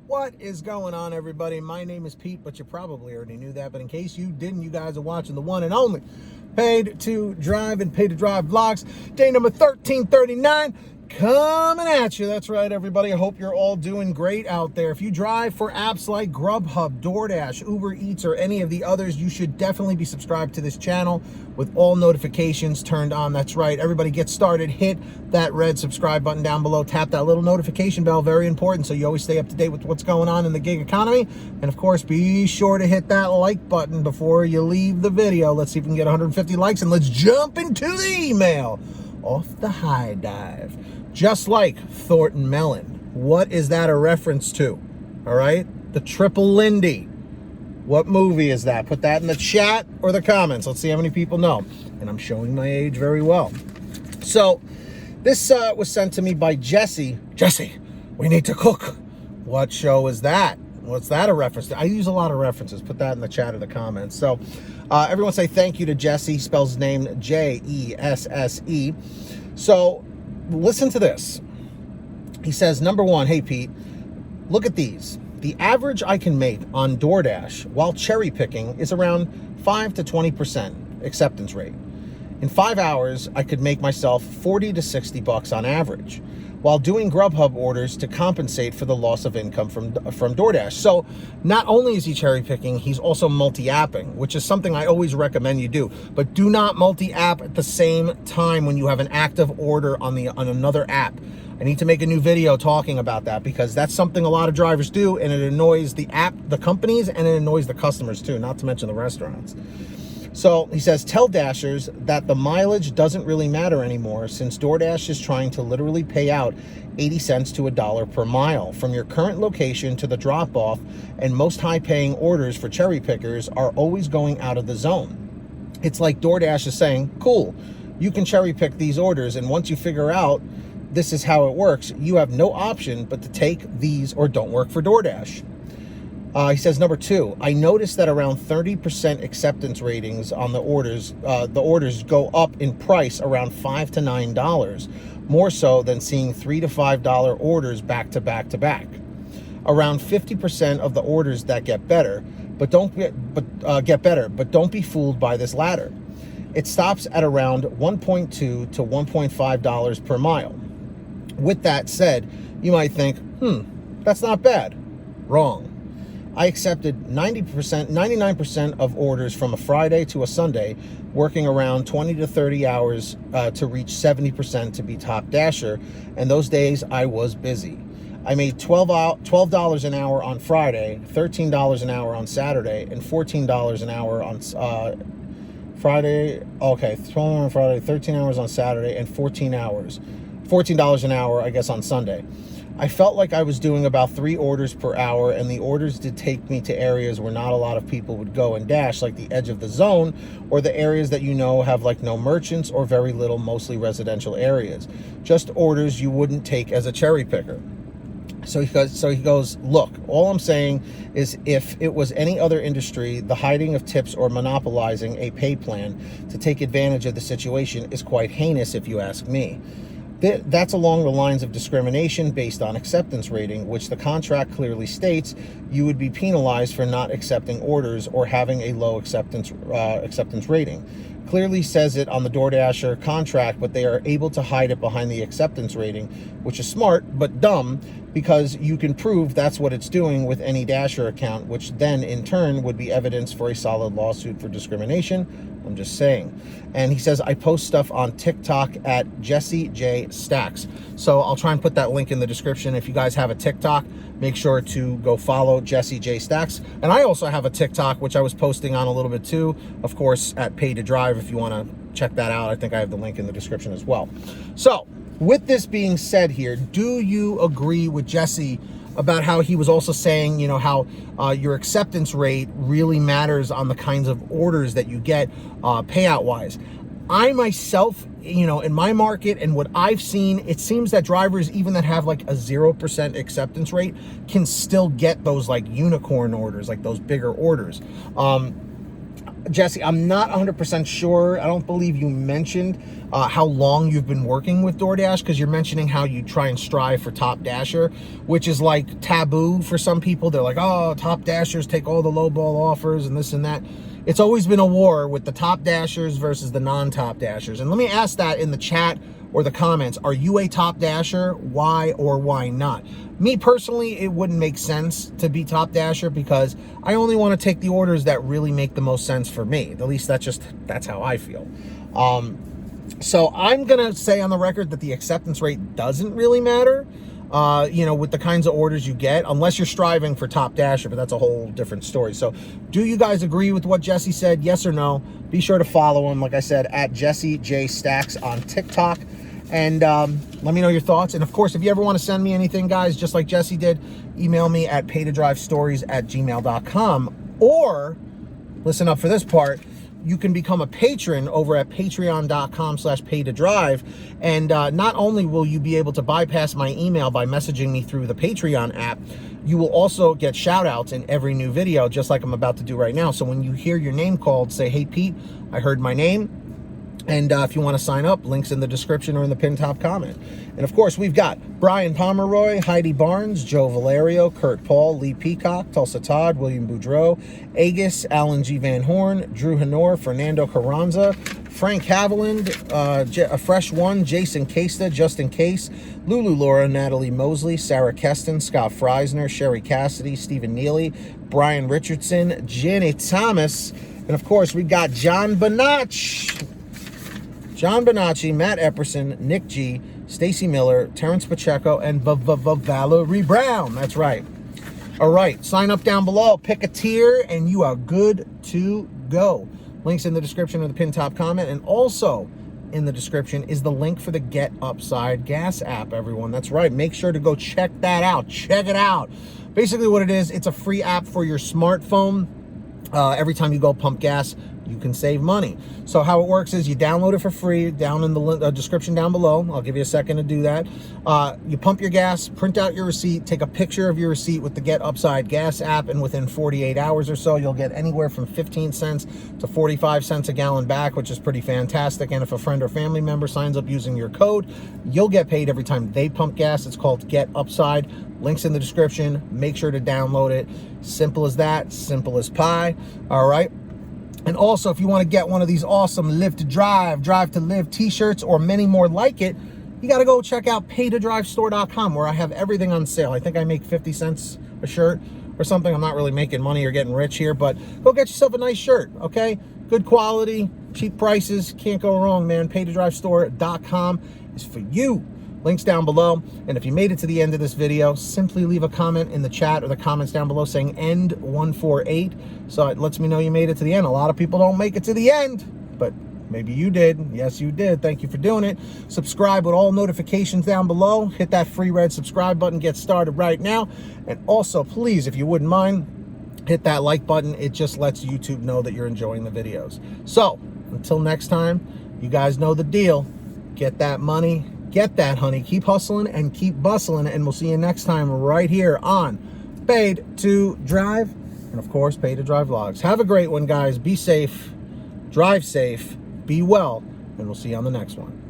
What is going on, everybody? My name is Pete, but you probably already knew that. But in case you didn't, you guys are watching the one and only Paid to Drive and Paid to Drive Vlogs. Day number 1339 coming at you. That's right, everybody. I hope you're all doing great out there. If you drive for apps like GrubHub, DoorDash, Uber Eats, or any of the others, you should definitely be subscribed to this channel with all notifications turned on. That's right. Everybody get started. Hit that red subscribe button down below. Tap that little notification bell. Very important, so you always stay up to date with what's going on in the gig economy. And of course, be sure to hit that like button before you leave the video. Let's see if we can get 150 likes, and let's jump into the email off the high dive. Just like Thornton Mellon. What is that a reference to? All right, the Triple Lindy. What movie is that? Put that in the chat or the comments. Let's see how many people know. And I'm showing my age very well. So this was sent to me by Jesse. Jesse, we need to cook. What show is that? What's that a reference to? I use a lot of references. Put that in the chat or the comments. So everyone say thank you to Jesse. Spells his name Jesse. So listen to this. He says, number one, hey Pete, look at these. The average I can make on DoorDash while cherry picking is around 5 to 20% acceptance rate. In 5 hours, I could make myself 40 to 60 bucks on average while doing GrubHub orders to compensate for the loss of income from DoorDash. So not only is he cherry picking, he's also multi-apping, which is something I always recommend you do. But do not multi-app at the same time when you have an active order on another app. I need to make a new video talking about that because that's something a lot of drivers do, and it annoys the companies, and it annoys the customers too, not to mention the restaurants. So he says, tell Dashers that the mileage doesn't really matter anymore since DoorDash is trying to literally pay out 80 cents to $1 per mile from your current location to the drop-off, and most high-paying orders for cherry pickers are always going out of the zone. It's like DoorDash is saying, cool, you can cherry pick these orders, and once you figure out this is how it works, you have no option but to take these or don't work for DoorDash. He says, number two, I noticed that around 30% acceptance ratings on the orders go up in price around $5 to $9, more so than seeing $3 to $5 orders back to back to back. Around 50% of the orders that get better, but don't be fooled by this ladder. It stops at around $1.2 to $1.5 per mile. With that said, you might think, that's not bad. Wrong. I accepted 99% of orders from a Friday to a Sunday, working around 20 to 30 hours to reach 70% to be top dasher, and those days I was busy. I made $12 an hour on Friday, $13 an hour on Saturday, and $14 an hour on Friday. Okay, 12 on Friday, 13 hours on Saturday, and $14 an hour, I guess, on Sunday. I felt like I was doing about 3 orders per hour, and the orders did take me to areas where not a lot of people would go and dash, like the edge of the zone, or the areas that have like no merchants or very little, mostly residential areas. Just orders you wouldn't take as a cherry picker. So he goes, look, all I'm saying is if it was any other industry, the hiding of tips or monopolizing a pay plan to take advantage of the situation is quite heinous if you ask me. That's along the lines of discrimination based on acceptance rating, which the contract clearly states you would be penalized for not accepting orders or having a low acceptance rating. Clearly says it on the DoorDasher contract, but they are able to hide it behind the acceptance rating, which is smart but dumb because you can prove that's what it's doing with any Dasher account, which then in turn would be evidence for a solid lawsuit for discrimination. I'm just saying. And he says, I post stuff on TikTok at Jesse J Stacks. So I'll try and put that link in the description. If you guys have a TikTok, make sure to go follow Jesse J Stacks. And I also have a TikTok, which I was posting on a little bit too, of course, at Pay to Drive. If you want to check that out, I think I have the link in the description as well. So with this being said here, do you agree with Jesse about how he was also saying, how your acceptance rate really matters on the kinds of orders that you get payout wise? I myself, in my market and what I've seen, it seems that drivers, even that have like a 0% acceptance rate, can still get those like unicorn orders, like those bigger orders. Jesse, I'm not 100% sure. I don't believe you mentioned how long you've been working with DoorDash, because you're mentioning how you try and strive for top dasher, which is like taboo for some people. They're like, oh, top dashers take all the lowball offers and this and that. It's always been a war with the top dashers versus the non-top dashers. And let me ask that in the chat or the comments. Are you a top dasher? Why or why not? Me personally, it wouldn't make sense to be top dasher, because I only want to take the orders that really make the most sense for me. At least that's how I feel. So I'm going to say on the record that the acceptance rate doesn't really matter, with the kinds of orders you get, unless you're striving for top dasher, but that's a whole different story. So do you guys agree with what Jesse said? Yes or no? Be sure to follow him, like I said, at Jesse J Stacks on TikTok. And let me know your thoughts. And of course, if you ever want to send me anything, guys, just like Jesse did, email me at paytodrivestories@gmail.com. Or, listen up for this part, you can become a patron over at patreon.com/paytodrive. And not only will you be able to bypass my email by messaging me through the Patreon app, you will also get shout outs in every new video, just like I'm about to do right now. So when you hear your name called, say, hey, Pete, I heard my name. And if you want to sign up, links in the description or in the pinned top comment. And of course, we've got Brian Pomeroy, Heidi Barnes, Joe Valerio, Kurt Paul, Lee Peacock, Tulsa Todd, William Boudreau, Agus, Alan G. Van Horn, Drew Hanor, Fernando Carranza, Frank Haviland, A Fresh One, Jason Casta, Justin Case, Lulu Laura, Natalie Mosley, Sarah Keston, Scott Freisner, Sherry Cassidy, Stephen Neely, Brian Richardson, Janet Thomas, and of course, we've got John Bonacci, Matt Epperson, Nick G, Stacy Miller, Terrence Pacheco, and Valerie Brown. That's right. All right, sign up down below, pick a tier, and you are good to go. Links in the description of the pinned top comment, and also in the description is the link for the Get Upside Gas app, everyone. That's right. Make sure to go check that out. Check it out. Basically what it is, it's a free app for your smartphone. Every time you go pump gas, you can save money. So how it works is you download it for free down in the description down below. I'll give you a second to do that. You pump your gas, print out your receipt, take a picture of your receipt with the Get Upside Gas app, and within 48 hours or so, you'll get anywhere from 15 cents to 45 cents a gallon back, which is pretty fantastic. And if a friend or family member signs up using your code, you'll get paid every time they pump gas. It's called Get Upside. Links in the description. Make sure to download it. Simple as that, simple as pie. All right. And also, if you want to get one of these awesome Live to Drive, Drive to Live t-shirts, or many more like it, you got to go check out paytodrivestore.com, where I have everything on sale. I think I make 50 cents a shirt or something. I'm not really making money or getting rich here, but go get yourself a nice shirt, okay? Good quality, cheap prices, can't go wrong, man. Paytodrivestore.com is for you. Links down below. And if you made it to the end of this video, simply leave a comment in the chat or the comments down below saying end 148. So it lets me know you made it to the end. A lot of people don't make it to the end, but maybe you did. Yes, you did. Thank you for doing it. Subscribe with all notifications down below. Hit that free red subscribe button. Get started right now. And also, please, if you wouldn't mind, hit that like button. It just lets YouTube know that you're enjoying the videos. So until next time, you guys know the deal. Get that money. Get that, honey. Keep hustling and keep bustling. And we'll see you next time right here on Paid to Drive. And of course, Paid to Drive Vlogs. Have a great one, guys. Be safe. Drive safe. Be well. And we'll see you on the next one.